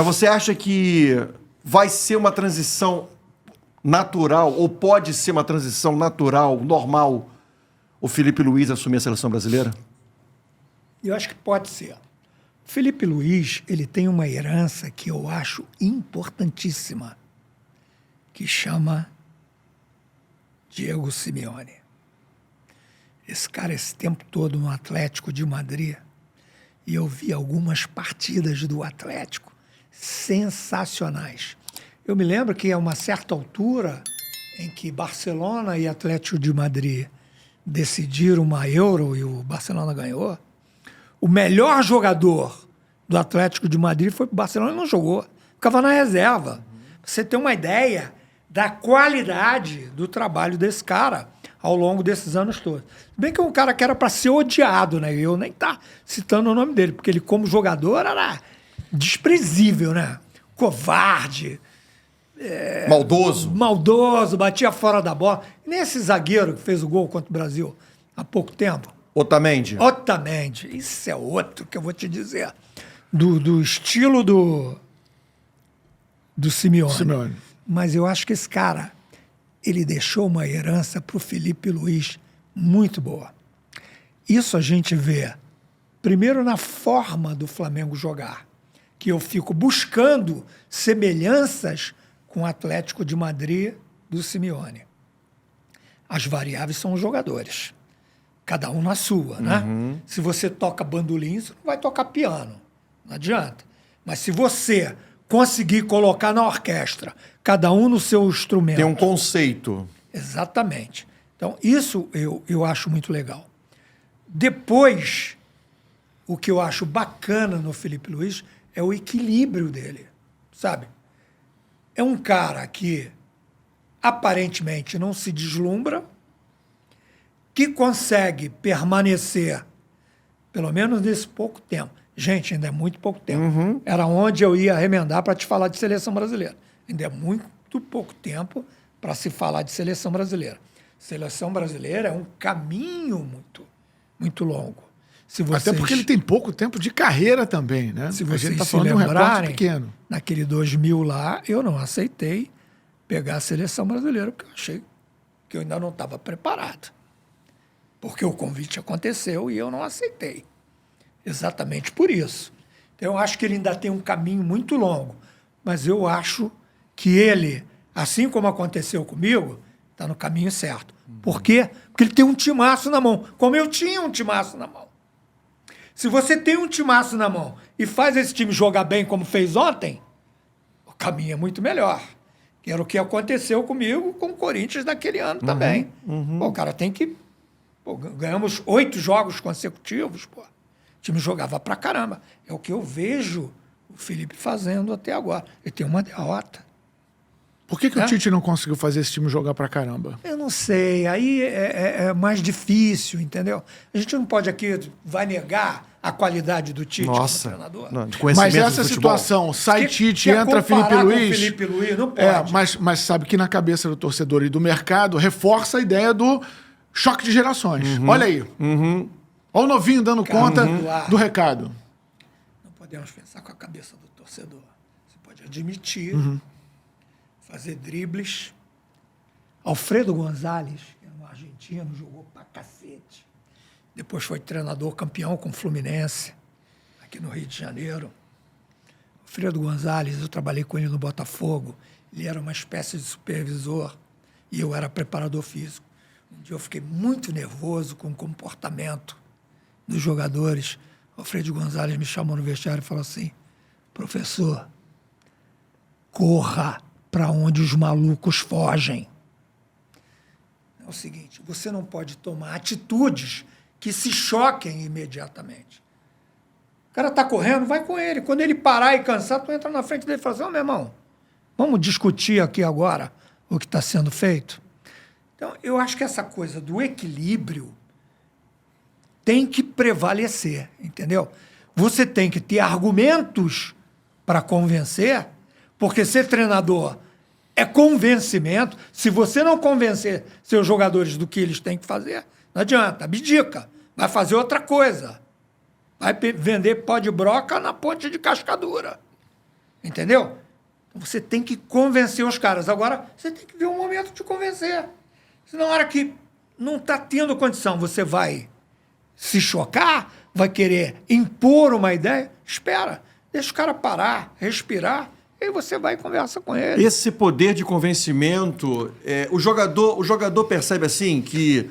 Mas você acha que vai ser uma transição natural, ou pode ser uma transição natural, normal, o Felipe Luiz assumir a seleção brasileira? Eu acho que pode ser. O Felipe Luiz, ele tem uma herança que eu acho importantíssima, que chama Diego Simeone. Esse cara, esse tempo todo no Atlético de Madrid, e eu vi algumas partidas do Atlético sensacionais. Eu me lembro que a uma certa altura em que Barcelona e Atlético de Madrid decidiram uma Euro e o Barcelona ganhou, o melhor jogador do Atlético de Madrid foi para o Barcelona e não jogou. Ficava na reserva. Pra você ter uma ideia da qualidade do trabalho desse cara ao longo desses anos todos. Bem que é um cara que era para ser odiado, né? Eu nem tá citando o nome dele, porque ele, como jogador, era desprezível, né? Covarde. Maldoso, batia fora da bola. E nem esse zagueiro que fez o gol contra o Brasil há pouco tempo. Otamendi. Isso é outro que eu vou te dizer. Do estilo do Simeone. Mas eu acho que esse cara, ele deixou uma herança para o Felipe Luiz muito boa. Isso a gente vê, primeiro, na forma do Flamengo jogar, que eu fico buscando semelhanças com o Atlético de Madrid do Simeone. As variáveis são os jogadores. Cada um na sua, né? Se você toca bandolim, você não vai tocar piano. Não adianta. Mas se você conseguir colocar na orquestra, cada um no seu instrumento... Tem um conceito. Exatamente. Então, isso eu acho muito legal. Depois, o que eu acho bacana no Felipe Luiz é o equilíbrio dele, sabe? É um cara que, aparentemente, não se deslumbra, que consegue permanecer, pelo menos nesse pouco tempo. Gente, ainda é muito pouco tempo. Era onde eu ia remendar para te falar de seleção brasileira. Ainda é muito pouco tempo para se falar de seleção brasileira. Seleção brasileira é um caminho muito, muito longo. Até porque ele tem pouco tempo de carreira também, né? Se a vocês gente está se falando de um recorte lembrarem, pequeno. naquele 2000 lá, eu não aceitei pegar a seleção brasileira, porque eu achei que eu ainda não estava preparado. Porque o convite aconteceu e eu não aceitei. Exatamente por isso. Então, eu acho que ele ainda tem um caminho muito longo. Mas eu acho que ele, assim como aconteceu comigo, está no caminho certo. Por quê? Porque ele tem um timaço na mão, como eu tinha um timaço na mão. Se você tem um timaço na mão e faz esse time jogar bem como fez ontem, o caminho é muito melhor. Que era o que aconteceu comigo com o Corinthians naquele ano também. Pô, o cara tem que... Pô, ganhamos 8 jogos consecutivos, pô. O time jogava pra caramba. É o que eu vejo o Felipe fazendo até agora. Ele tem uma derrota. Por que o Tite não conseguiu fazer esse time jogar pra caramba? Eu não sei. Aí é mais difícil, entendeu? A gente não pode aqui... Vai negar a qualidade do Tite como treinador. Não, de conhecimento mas essa do futebol. situação, sai Tite, Quer entra Felipe comparar Luiz... com o Felipe Luiz, não pode. mas sabe que na cabeça do torcedor e do mercado reforça a ideia do choque de gerações. Olha aí. Olha o novinho dando conta do recado. Não podemos pensar com a cabeça do torcedor. Você pode admitir, fazer dribles. Alfredo Gonzalez, que era um argentino, jogou pra cacete. Depois foi treinador campeão com o Fluminense, aqui no Rio de Janeiro. Alfredo Gonzalez, eu trabalhei com ele no Botafogo. Ele era uma espécie de supervisor e eu era preparador físico. Um dia eu fiquei muito nervoso com o comportamento dos jogadores. Alfredo Gonzalez me chamou no vestiário e falou assim: professor, corra para onde os malucos fogem. É o seguinte, você não pode tomar atitudes que se choquem imediatamente. O cara está correndo, vai com ele. Quando ele parar e cansar, tu entra na frente dele e fala assim: meu irmão, vamos discutir aqui agora o que está sendo feito? Então, eu acho que essa coisa do equilíbrio tem que prevalecer, entendeu? Você tem que ter argumentos para convencer, porque ser treinador é convencimento. Se você não convencer seus jogadores do que eles têm que fazer, não adianta, abdica, vai fazer outra coisa. Vai vender pó de broca na ponte de Cascadura. Entendeu? Você tem que convencer os caras. Agora, você tem que ver um momento de convencer. Se na hora que não está tendo condição, você vai se chocar, vai querer impor uma ideia, espera. Deixa o cara parar, respirar, e aí você vai e conversa com ele. Esse poder de convencimento, o jogador percebe assim que,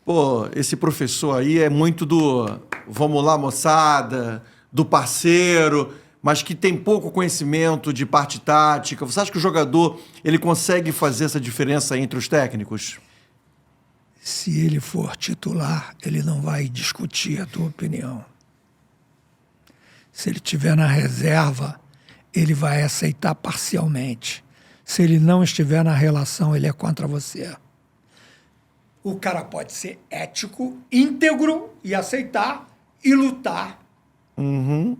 pô, esse professor aí é muito do vamos lá, moçada, do parceiro, mas que tem pouco conhecimento de parte tática. Você acha que o jogador ele consegue fazer essa diferença entre os técnicos? Se ele for titular, ele não vai discutir a tua opinião. Se ele estiver na reserva, ele vai aceitar parcialmente. Se ele não estiver na relação, ele é contra você. O cara pode ser ético, íntegro e aceitar e lutar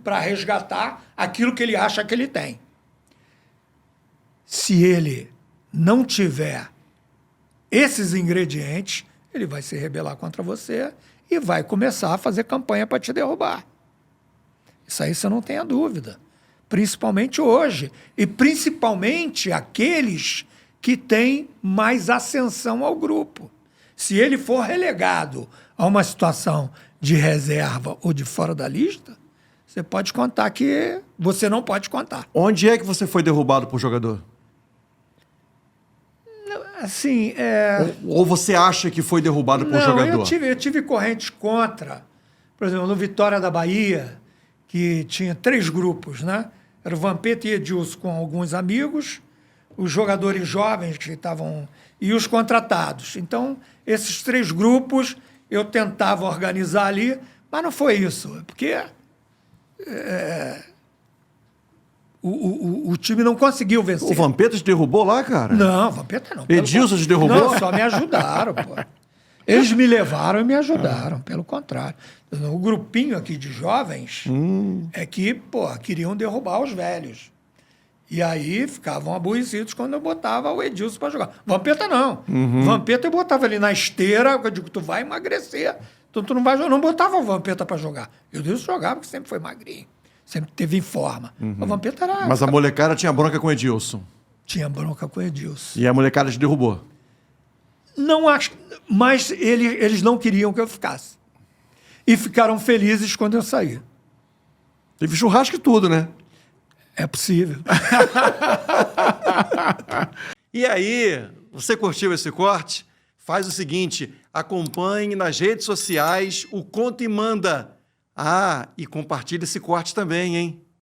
para resgatar aquilo que ele acha que ele tem. Se ele não tiver esses ingredientes, ele vai se rebelar contra você e vai começar a fazer campanha para te derrubar. Isso aí você não tenha dúvida. Principalmente hoje. E principalmente aqueles que têm mais ascensão ao grupo. Se ele for relegado a uma situação de reserva ou de fora da lista, você pode contar que você não pode contar. Onde é que você foi derrubado por jogador? Assim, Ou você acha que foi derrubado por jogador? Eu tive correntes contra. Por exemplo, no Vitória da Bahia, que tinha 3 grupos, né? Era o Vampeta e Edilson com alguns amigos, os jogadores jovens que estavam e os contratados. Então, esses 3 grupos eu tentava organizar ali, mas não foi isso, porque o time não conseguiu vencer. O Vampeta te derrubou lá, cara? Não, Vampeta não. Edilson te derrubou? Não, só me ajudaram, pô. Eles me levaram e me ajudaram, pelo contrário. O grupinho aqui de jovens é que, pô, queriam derrubar os velhos. E aí ficavam aborrecidos quando eu botava o Edilson para jogar. Vampeta não. Vampeta eu botava ali na esteira, eu digo, tu vai emagrecer, então tu não vai jogar. Não botava o Vampeta para jogar. O Edilson jogava porque sempre foi magrinho, sempre teve em forma. O Vampeta era... Mas a molecada tinha bronca com o Edilson. Tinha bronca com o Edilson. E a molecada te derrubou? Não acho, mas eles não queriam que eu ficasse. E ficaram felizes quando eu saí. Teve churrasco e tudo, né? É possível. E aí, você curtiu esse corte? Faz o seguinte, acompanhe nas redes sociais o Conta e Manda. Ah, e compartilhe esse corte também, hein?